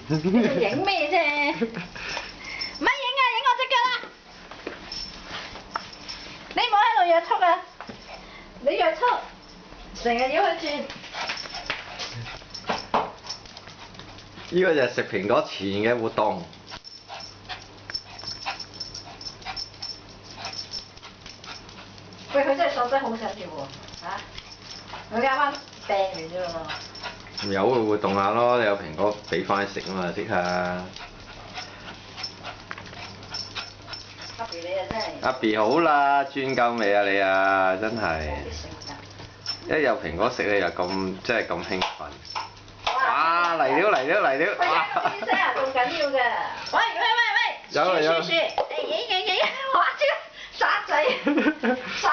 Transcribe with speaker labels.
Speaker 1: 影咩啫？唔係影啊，影我隻腳啦！你唔好喺度約束啊！你約束，成日要去轉。
Speaker 2: 呢個就係食蘋果前嘅活動。
Speaker 1: 喂，佢真係索得好想住喎嚇！佢啱啱掟完啫喎。
Speaker 2: 有會活動下咯，你有蘋果俾翻你食啊嘛，即刻。
Speaker 1: 阿 B 你啊真係。
Speaker 2: 阿 B 好啦，轉夠未啊你啊，真係。一有蘋果食你又咁，真係咁興奮。哇！嚟了嚟了嚟了！
Speaker 1: 喂，有啲聲啊，仲緊要嘅。喂！
Speaker 2: 有啊有啊。
Speaker 1: 哇！呢個殺仔，殺